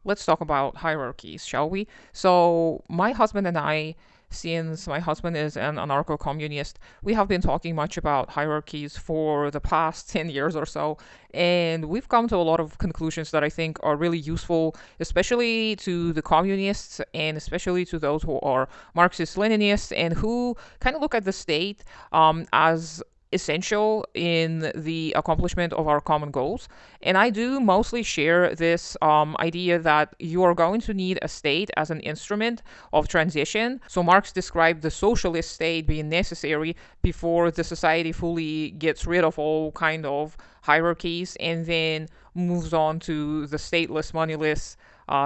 Let's talk about hierarchies, shall we? So, my husband and I, since my husband is an anarcho communist, we have been talking much about hierarchies for the past 10 years or so. And we've come to a lot of conclusions that I think are really useful, especially to the communists and especially to those who are Marxist Leninists and who kind of look at the state as essential in the accomplishment of our common goals. And I do mostly share this idea that you are going to need a state as an instrument of transition. So Marx described the socialist state being necessary before the society fully gets rid of all kind of hierarchies and then moves on to the stateless, moneyless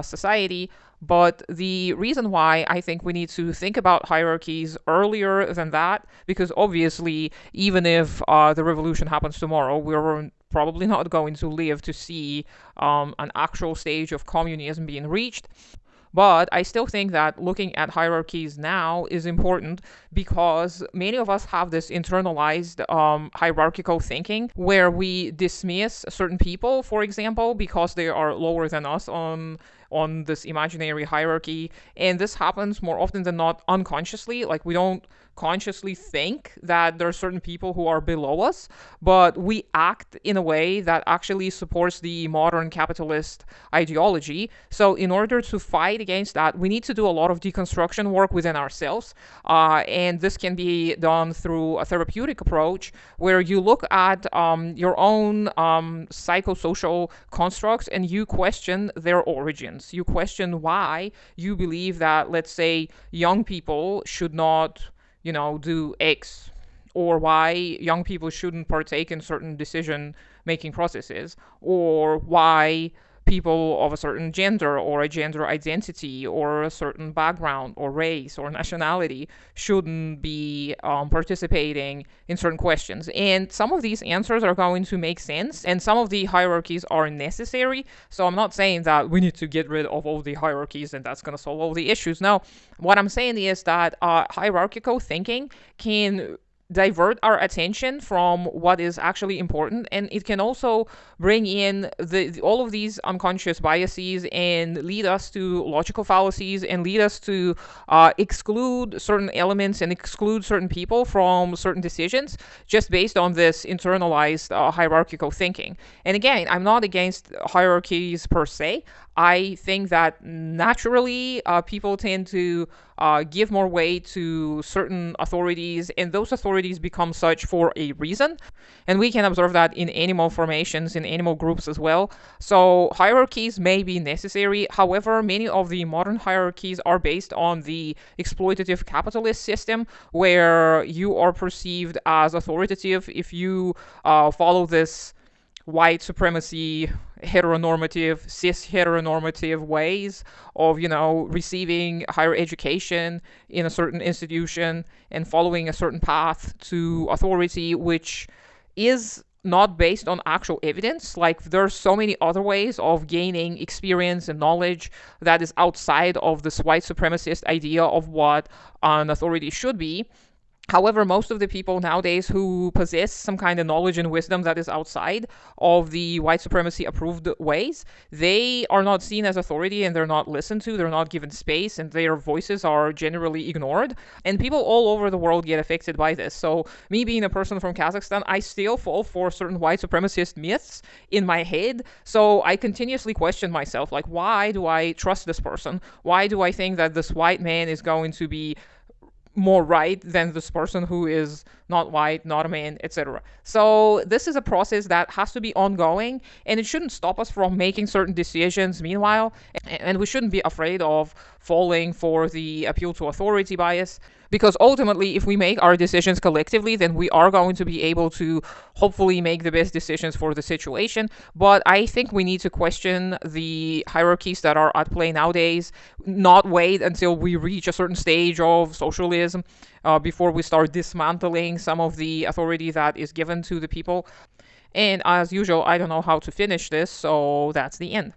society. But the reason why I think we need to think about hierarchies earlier than that, because obviously, even if the revolution happens tomorrow, we're probably not going to live to see an actual stage of communism being reached. But I still think that looking at hierarchies now is important because many of us have this internalized hierarchical thinking where we dismiss certain people, for example, because they are lower than us on this imaginary hierarchy. And this happens more often than not unconsciously. Like we don't consciously think that there are certain people who are below us, but we act in a way that actually supports the modern capitalist ideology. So, in order to fight against that, we need to do a lot of deconstruction work within ourselves. And this can be done through a therapeutic approach where you look at your own psychosocial constructs and you question their origins. You question why you believe that, let's say, young people should not do X, or why young people shouldn't partake in certain decision making processes, or why people of a certain gender or a gender identity or a certain background or race or nationality shouldn't be participating in certain questions. And some of these answers are going to make sense, and some of the hierarchies are necessary. So I'm not saying that we need to get rid of all the hierarchies and that's going to solve all the issues. No, what I'm saying is that hierarchical thinking can divert our attention from what is actually important, and it can also bring in all of these unconscious biases and lead us to logical fallacies and lead us to exclude certain elements and exclude certain people from certain decisions just based on this internalized hierarchical thinking. And again, I'm not against hierarchies per se. I think that naturally people tend to give more weight to certain authorities, and those authorities become such for a reason. And we can observe that in animal formations, in animal groups as well. So hierarchies may be necessary. However, many of the modern hierarchies are based on the exploitative capitalist system, where you are perceived as authoritative if you follow this white supremacy heteronormative, cis heteronormative ways of, receiving higher education in a certain institution and following a certain path to authority, which is not based on actual evidence. Like there's so many other ways of gaining experience and knowledge that is outside of this white supremacist idea of what an authority should be. However, most of the people nowadays who possess some kind of knowledge and wisdom that is outside of the white supremacy approved ways, they are not seen as authority and they're not listened to, they're not given space, and their voices are generally ignored. And people all over the world get affected by this. So, me being a person from Kazakhstan, I still fall for certain white supremacist myths in my head. So, I continuously question myself, like, why do I trust this person? Why do I think that this white man is going to be more right than this person who is not white, not a man, etc. So this is a process that has to be ongoing, and it shouldn't stop us from making certain decisions meanwhile, and we shouldn't be afraid of falling for the appeal to authority bias, because ultimately if we make our decisions collectively, then we are going to be able to hopefully make the best decisions for the situation. But I think we need to question the hierarchies that are at play nowadays, not wait until we reach a certain stage of socialism before we start dismantling some of the authority that is given to the people. And as usual, I don't know how to finish this, so that's the end.